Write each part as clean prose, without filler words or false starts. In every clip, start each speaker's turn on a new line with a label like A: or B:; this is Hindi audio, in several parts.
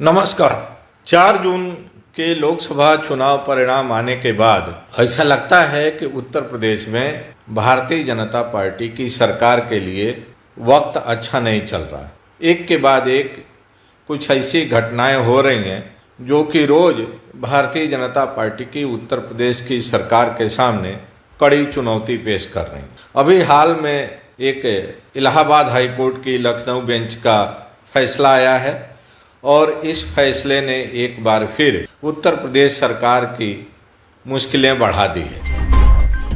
A: नमस्कार। 4 जून के लोकसभा चुनाव परिणाम आने के बाद ऐसा लगता है कि उत्तर प्रदेश में भारतीय जनता पार्टी की सरकार के लिए वक्त अच्छा नहीं चल रहा है। एक के बाद एक कुछ ऐसी घटनाएं हो रही हैं जो कि रोज भारतीय जनता पार्टी की उत्तर प्रदेश की सरकार के सामने कड़ी चुनौती पेश कर रही हैं। अभी हाल में एक इलाहाबाद हाई कोर्ट की लखनऊ बेंच का फैसला आया है और इस फैसले ने एक बार फिर उत्तर प्रदेश सरकार की मुश्किलें बढ़ा दी है।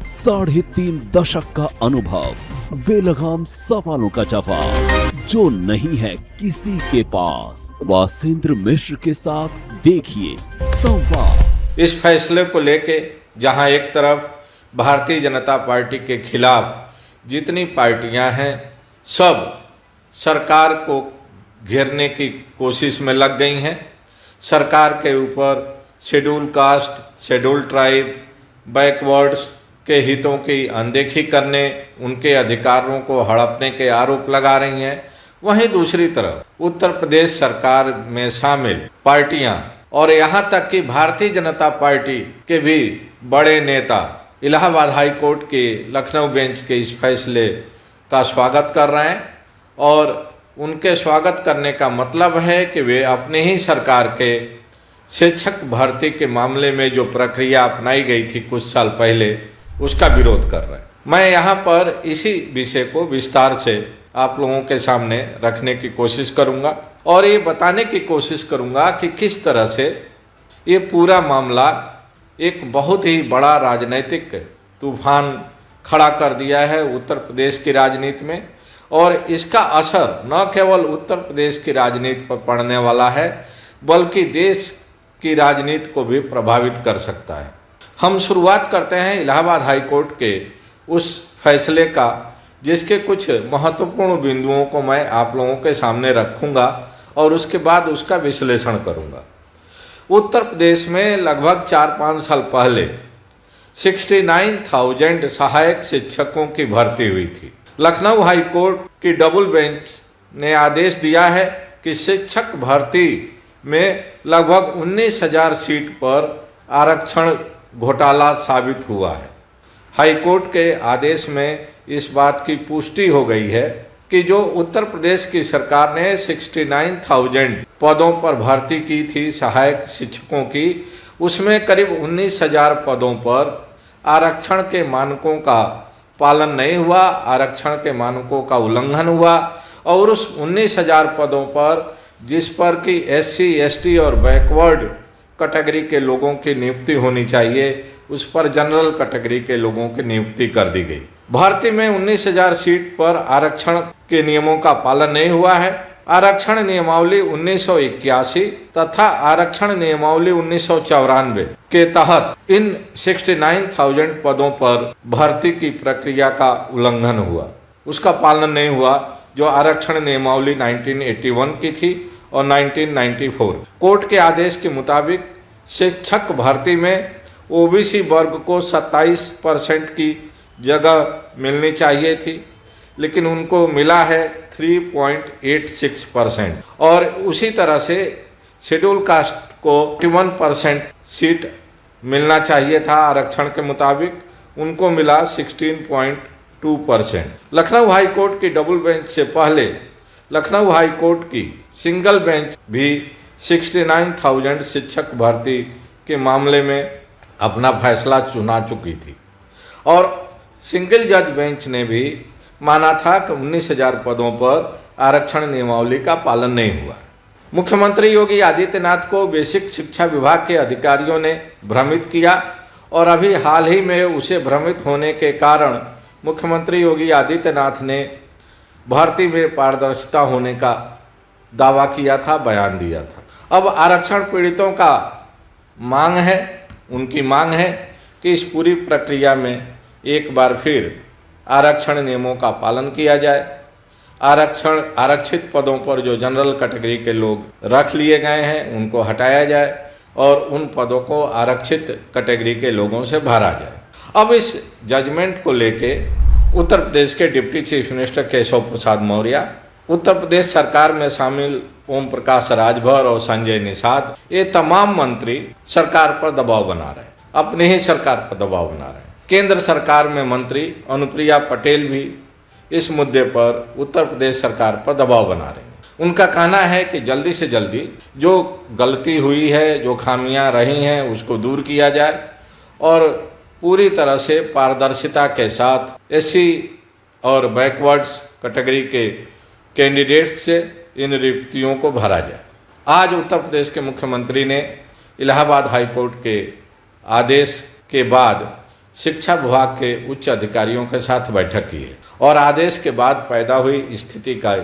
B: 3.5 दशक का अनुभव, बेलगाम सवालों का जवाब जो नहीं है किसी के पास। वासेंद्र मिश्र के साथ देखिए संवाद।
A: इस फैसले को लेके जहां एक तरफ भारतीय जनता पार्टी के खिलाफ जितनी पार्टियां हैं सब सरकार को घेरने की कोशिश में लग गई हैं। सरकार के ऊपर schedule caste, schedule tribe, backwards के हितों की अनदेखी करने, उनके अधिकारों को हड़पने के आरोप लगा रही हैं। वहीं दूसरी तरफ उत्तर प्रदेश सरकार में शामिल पार्टियां और यहाँ तक कि भारतीय जनता पार्टी के भी बड़े नेता इलाहाबाद हाई कोर्ट के लखनऊ बेंच के इस फैसले का स्वागत कर रहे हैं और उनके स्वागत करने का मतलब है कि वे अपनी ही सरकार के शिक्षक भर्ती के मामले में जो प्रक्रिया अपनाई गई थी कुछ साल पहले उसका विरोध कर रहे हैं। मैं यहाँ पर इसी विषय को विस्तार से आप लोगों के सामने रखने की कोशिश करूँगा और ये बताने की कोशिश करूँगा कि किस तरह से ये पूरा मामला एक बहुत ही बड़ा राजनीतिक तूफान खड़ा कर दिया है उत्तर प्रदेश की राजनीति में और इसका असर न केवल उत्तर प्रदेश की राजनीति पर पड़ने वाला है बल्कि देश की राजनीति को भी प्रभावित कर सकता है। हम शुरुआत करते हैं इलाहाबाद हाई कोर्ट के उस फैसले का जिसके कुछ महत्वपूर्ण बिंदुओं को मैं आप लोगों के सामने रखूंगा और उसके बाद उसका विश्लेषण करूंगा। उत्तर प्रदेश में लगभग 4-5 साल पहले 69,000 सहायक शिक्षकों की भर्ती हुई थी। लखनऊ हाई कोर्ट की डबल बेंच ने आदेश दिया है कि शिक्षक भर्ती में लगभग 19,000 सीट पर आरक्षण घोटाला साबित हुआ है। हाई कोर्ट के आदेश में इस बात की पुष्टि हो गई है कि जो उत्तर प्रदेश की सरकार ने 69,000 पदों पर भर्ती की थी सहायक शिक्षकों की, उसमें करीब 19,000 पदों पर आरक्षण के मानकों का पालन नहीं हुआ, आरक्षण के मानकों का उल्लंघन हुआ और उस 19,000 पदों पर जिस पर कि SC, ST और बैकवर्ड कैटेगरी के लोगों की नियुक्ति होनी चाहिए उस पर जनरल कैटेगरी के लोगों की नियुक्ति कर दी गई। भर्ती में 19,000 सीट पर आरक्षण के नियमों का पालन नहीं हुआ है। आरक्षण नियमावली 1981 तथा आरक्षण नियमावली 1994 के तहत इन 69,000 पदों पर भर्ती की प्रक्रिया का उल्लंघन हुआ, उसका पालन नहीं हुआ जो आरक्षण नियमावली 1981 की थी और 1994। कोर्ट के आदेश के मुताबिक शिक्षक भर्ती में OBC वर्ग को 27% की जगह मिलनी चाहिए थी लेकिन उनको मिला है 3.86% और उसी तरह से शेड्यूल कास्ट को 51% सीट मिलना चाहिए था आरक्षण के मुताबिक, उनको मिला 16.2%। लखनऊ हाई कोर्ट की डबल बेंच से पहले लखनऊ हाई कोर्ट की सिंगल बेंच भी 69,000 शिक्षक भर्ती के मामले में अपना फैसला सुना चुकी थी और सिंगल जज बेंच ने भी माना था कि 19,000 पदों पर आरक्षण नियमावली का पालन नहीं हुआ। मुख्यमंत्री योगी आदित्यनाथ को बेसिक शिक्षा विभाग के अधिकारियों ने भ्रमित किया और अभी हाल ही में उसे भ्रमित होने के कारण मुख्यमंत्री योगी आदित्यनाथ ने भर्ती में पारदर्शिता होने का दावा किया था, बयान दिया था। अब आरक्षण पीड़ितों का मांग है, उनकी मांग है कि इस पूरी प्रक्रिया में एक बार फिर आरक्षण नियमों का पालन किया जाए। आरक्षित पदों पर जो जनरल कैटेगरी के लोग रख लिए गए हैं उनको हटाया जाए और उन पदों को आरक्षित कैटेगरी के लोगों से भरा जाए। अब इस जजमेंट को लेके उत्तर प्रदेश के deputy chief minister Keshav Prasad Maurya, Uttar Pradesh सरकार में शामिल ओम प्रकाश राजभर और संजय निषाद, ये तमाम मंत्री सरकार पर दबाव बना रहे हैं, अपने ही सरकार पर दबाव बना रहे हैं। केंद्र सरकार में मंत्री अनुप्रिया पटेल भी इस मुद्दे पर उत्तर प्रदेश सरकार पर दबाव बना रहे हैं। उनका कहना है कि जल्दी से जल्दी जो गलती हुई है, जो खामियां रही हैं, उसको दूर किया जाए और पूरी तरह से पारदर्शिता के साथ एससी और बैकवर्ड्स कैटेगरी के कैंडिडेट से इन रिक्तियों को भरा जाए। आज उत्तर प्रदेश के मुख्यमंत्री ने इलाहाबाद हाई कोर्ट के आदेश के बाद शिक्षा विभाग के उच्च अधिकारियों के साथ बैठक की है और आदेश के बाद पैदा हुई स्थिति का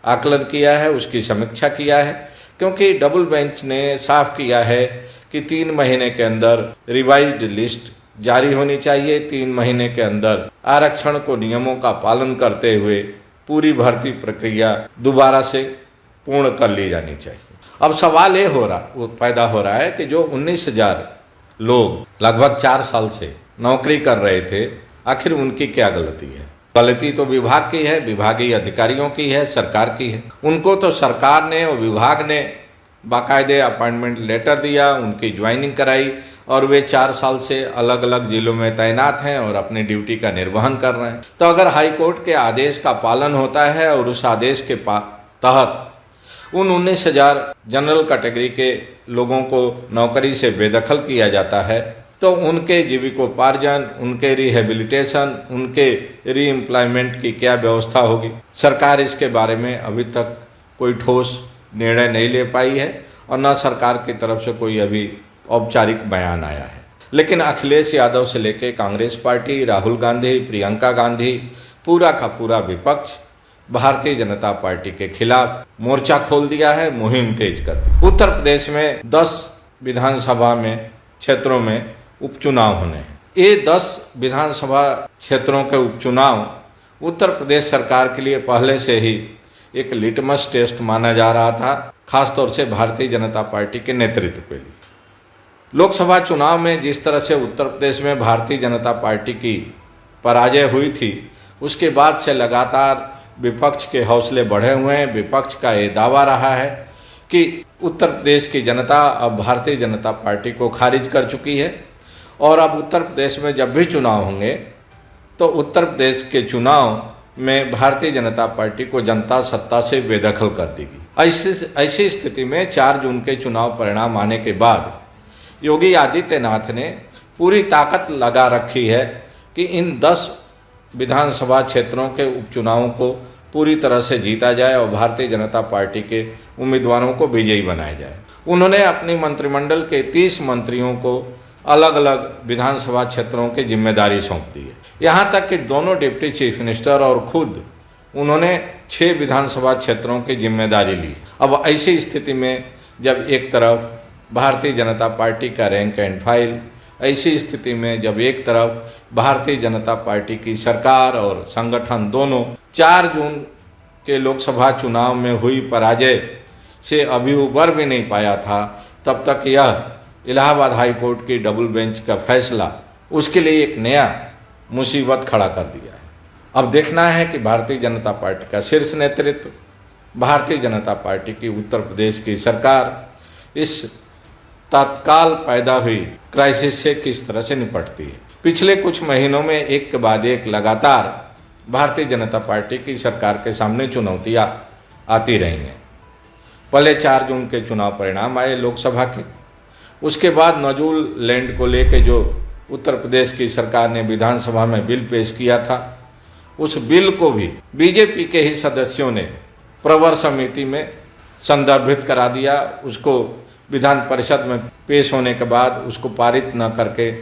A: आकलन किया है, उसकी समीक्षा किया है, क्योंकि डबल बेंच ने साफ किया है कि 3 महीने के अंदर रिवाइज्ड लिस्ट जारी होनी चाहिए। 3 महीने के अंदर आरक्षण को नियमों का पालन करते हुए पूरी भर्ती प्रक्रिया दोबारा से पूर्ण कर ली जानी चाहिए। अब सवाल ये पैदा हो रहा है कि जो 19,000 लोग लगभग 4 साल से नौकरी कर रहे थे, आखिर उनकी क्या गलती है? गलती तो विभाग की है, विभागीय अधिकारियों की है, सरकार की है। उनको तो सरकार ने और विभाग ने बाकायदे अपॉइंटमेंट लेटर दिया, उनकी ज्वाइनिंग कराई और वे 4 साल से अलग अलग जिलों में तैनात हैं और अपनी ड्यूटी का निर्वहन कर रहे हैं। तो अगर हाई कोर्ट के आदेश का पालन होता है और उस आदेश के तहत उन 19,000 जनरल कैटेगरी के लोगों को नौकरी से बेदखल किया जाता है, तो उनके जीविकोपार्जन, उनके रिहेबिलिटेशन, उनके रीएम्प्लॉयमेंट की क्या व्यवस्था होगी? सरकार इसके बारे में अभी तक कोई ठोस निर्णय नहीं ले पाई है और न सरकार की तरफ से कोई अभी औपचारिक बयान आया है। लेकिन अखिलेश यादव से लेकर कांग्रेस पार्टी, राहुल गांधी, प्रियंका गांधी, पूरा का पूरा विपक्ष भारतीय जनता पार्टी के खिलाफ मोर्चा खोल दिया है, मुहिम तेज कर दी। उत्तर प्रदेश में 10 विधानसभा में क्षेत्रों में उपचुनाव होने हैं। ये 10 विधानसभा क्षेत्रों के उपचुनाव उत्तर प्रदेश सरकार के लिए पहले से ही एक लिटमस टेस्ट माना जा रहा था, खासतौर से भारतीय जनता पार्टी के नेतृत्व के लिए। लोकसभा चुनाव में जिस तरह से उत्तर प्रदेश में भारतीय जनता पार्टी की पराजय हुई थी, उसके बाद से लगातार विपक्ष के हौसले बढ़े हुए हैं। विपक्ष का ये दावा रहा है कि उत्तर प्रदेश की जनता अब भारतीय जनता पार्टी को खारिज कर चुकी है और अब उत्तर प्रदेश में जब भी चुनाव होंगे तो उत्तर प्रदेश के चुनाव में भारतीय जनता पार्टी को जनता सत्ता से बेदखल कर देगी। ऐसी स्थिति में 4 जून के चुनाव परिणाम आने के बाद योगी आदित्यनाथ ने पूरी ताकत लगा रखी है कि इन 10 विधानसभा क्षेत्रों के उपचुनावों को पूरी तरह से जीता जाए और भारतीय जनता पार्टी के उम्मीदवारों को विजयी बनाया जाए। उन्होंने अपनी मंत्रिमंडल के 30 मंत्रियों को अलग अलग विधानसभा क्षेत्रों की जिम्मेदारी सौंप दी है। यहाँ तक कि दोनों डिप्टी चीफ मिनिस्टर और खुद उन्होंने 6 विधानसभा क्षेत्रों की जिम्मेदारी ली। अब ऐसी स्थिति में जब एक तरफ भारतीय जनता पार्टी का रैंक एंड फाइल, ऐसी स्थिति में जब एक तरफ भारतीय जनता पार्टी की सरकार और संगठन दोनों 4 जून के लोकसभा चुनाव में हुई पराजय से अभी उबर भी नहीं पाया था, तब तक यह इलाहाबाद हाई कोर्ट की डबल बेंच का फैसला उसके लिए एक नया मुसीबत खड़ा कर दिया है। अब देखना है कि भारतीय जनता पार्टी का शीर्ष नेतृत्व, भारतीय जनता पार्टी की उत्तर प्रदेश की सरकार इस तत्काल पैदा हुई क्राइसिस से किस तरह से निपटती है। पिछले कुछ महीनों में एक के बाद एक लगातार भारतीय जनता पार्टी की सरकार के सामने चुनौतियां आती रही हैं। पहले 4 जून के चुनाव परिणाम आए लोकसभा के, उसके बाद नजूल लैंड को लेकर जो उत्तर प्रदेश की सरकार ने विधानसभा में बिल पेश किया था, उस बिल को भी बीजेपी के ही सदस्यों ने प्रवर समिति में संदर्भित करा दिया। उसको विधान परिषद में पेश होने के बाद उसको पारित न करके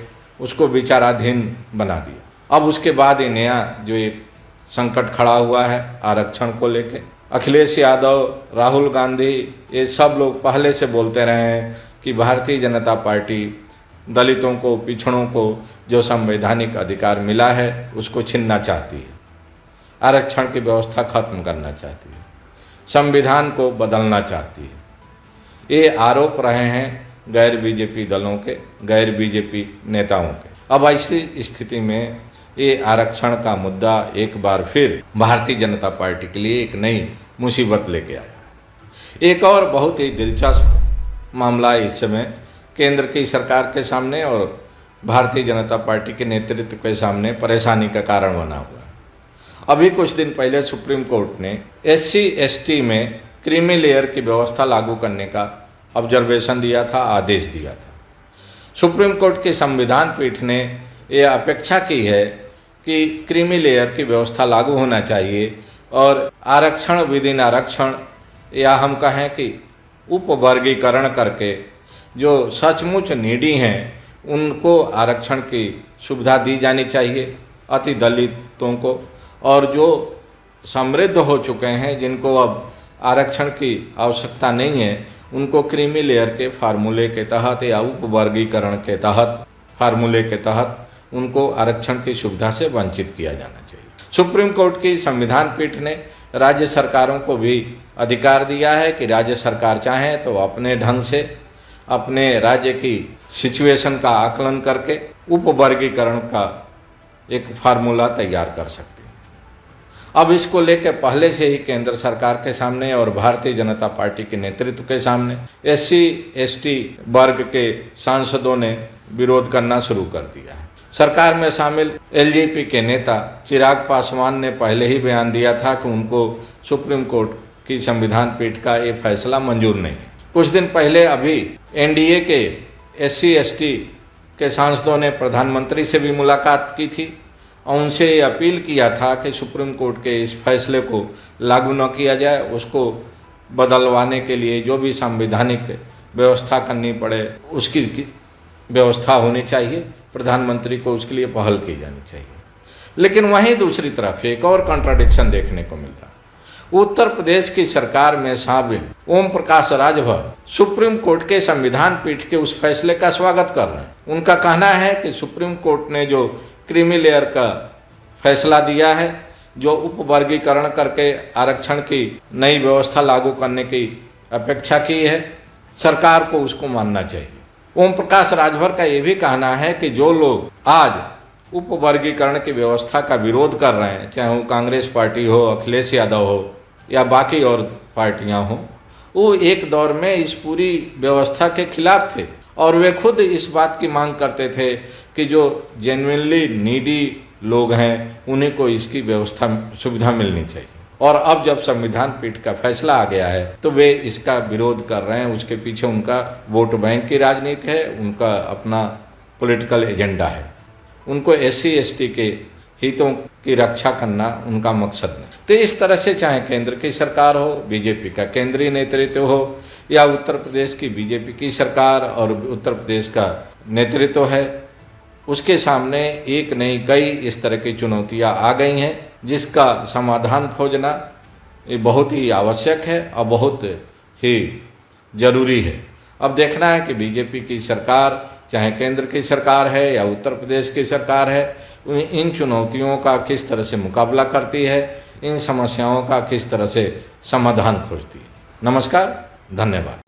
A: उसको विचाराधीन बना दिया। अब उसके बाद ये नया जो एक संकट खड़ा हुआ है आरक्षण को लेके, अखिलेश यादव, राहुल गांधी, ये सब लोग पहले से बोलते रहे हैं कि भारतीय जनता पार्टी दलितों को, पिछड़ों को जो संवैधानिक अधिकार मिला है उसको छीनना चाहती है, आरक्षण की व्यवस्था खत्म करना चाहती है, संविधान को बदलना चाहती है। ये आरोप रहे हैं गैर बीजेपी दलों के, गैर बीजेपी नेताओं के। अब ऐसी स्थिति में ये आरक्षण का मुद्दा एक बार फिर भारतीय जनता पार्टी के लिए एक नई मुसीबत लेके आया है। एक और बहुत ही दिलचस्प मामला इस समय केंद्र की सरकार के सामने और भारतीय जनता पार्टी के नेतृत्व के सामने परेशानी का कारण बना हुआ है। अभी कुछ दिन पहले सुप्रीम कोर्ट ने SC/ST में क्रीमी लेयर की व्यवस्था लागू करने का ऑब्जर्वेशन दिया था, आदेश दिया था। सुप्रीम कोर्ट की संविधान पीठ ने यह अपेक्षा की है कि क्रीमी लेयर की व्यवस्था लागू होना चाहिए और आरक्षण विदिन आरक्षण, या हम कहें कि उपवर्गीकरण करके जो सचमुच नीडी हैं उनको आरक्षण की सुविधा दी जानी चाहिए, अति दलितों को, और जो समृद्ध हो चुके हैं जिनको अब आरक्षण की आवश्यकता नहीं है उनको क्रीमी लेयर के फार्मूले के तहत या उपवर्गीकरण के तहत फार्मूले के तहत उनको आरक्षण की सुविधा से वंचित किया जाना चाहिए। सुप्रीम कोर्ट की संविधान पीठ ने राज्य सरकारों को भी अधिकार दिया है कि राज्य सरकार चाहे तो अपने ढंग से अपने राज्य की सिचुएशन का आकलन करके उपवर्गीकरण का एक फार्मूला तैयार कर सकती है। अब इसको लेकर पहले से ही केंद्र सरकार के सामने और भारतीय जनता पार्टी के नेतृत्व के सामने SC/ST वर्ग के सांसदों ने विरोध करना शुरू कर दिया है। सरकार में शामिल LJP के नेता चिराग पासवान ने पहले ही बयान दिया था कि उनको सुप्रीम कोर्ट की संविधान पीठ का ये फैसला मंजूर नहीं है। कुछ दिन पहले अभी NDA के SC/ST के सांसदों ने प्रधानमंत्री से भी मुलाकात की थी और उनसे ये अपील किया था कि सुप्रीम कोर्ट के इस फैसले को लागू न किया जाए, उसको बदलवाने के लिए जो भी संवैधानिक व्यवस्था करनी पड़े उसकी व्यवस्था होनी चाहिए, प्रधानमंत्री को उसके लिए पहल की जानी चाहिए। लेकिन वहीं दूसरी तरफ एक और कॉन्ट्राडिक्शन देखने को मिल रहा है। उत्तर प्रदेश की सरकार में शामिल ओम प्रकाश राजभर सुप्रीम कोर्ट के संविधान पीठ के उस फैसले का स्वागत कर रहे हैं। उनका कहना है कि सुप्रीम कोर्ट ने जो क्रीमी लेयर का फैसला दिया है, जो उपवर्गीकरण करके आरक्षण की नई व्यवस्था लागू करने की अपेक्षा की है, सरकार को उसको मानना चाहिए। ओम प्रकाश राजभर का ये भी कहना है कि जो लोग आज उपवर्गीकरण की व्यवस्था का विरोध कर रहे हैं, चाहे वो कांग्रेस पार्टी हो, अखिलेश यादव हो या बाकी और पार्टियां हों, वो एक दौर में इस पूरी व्यवस्था के खिलाफ थे और वे खुद इस बात की मांग करते थे कि जो जेन्युइनली नीडी लोग हैं उन्हीं को इसकी व्यवस्था सुविधा मिलनी चाहिए। और अब जब संविधान पीठ का फैसला आ गया है तो वे इसका विरोध कर रहे हैं। उसके पीछे उनका वोट बैंक की राजनीति है, उनका अपना पॉलिटिकल एजेंडा है। उनको SC/ST के हितों की रक्षा करना उनका मकसद नहीं। तो इस तरह से चाहे केंद्र की सरकार हो, बीजेपी का केंद्रीय नेतृत्व हो, या उत्तर प्रदेश की बीजेपी की सरकार और उत्तर प्रदेश का नेतृत्व है, उसके सामने एक नहीं कई इस तरह की चुनौतियां आ गई हैं जिसका समाधान खोजना ये बहुत ही आवश्यक है और बहुत ही ज़रूरी है। अब देखना है कि बीजेपी की सरकार, चाहे केंद्र की सरकार है या उत्तर प्रदेश की सरकार है, इन चुनौतियों का किस तरह से मुकाबला करती है, इन समस्याओं का किस तरह से समाधान खोजती है। नमस्कार, धन्यवाद।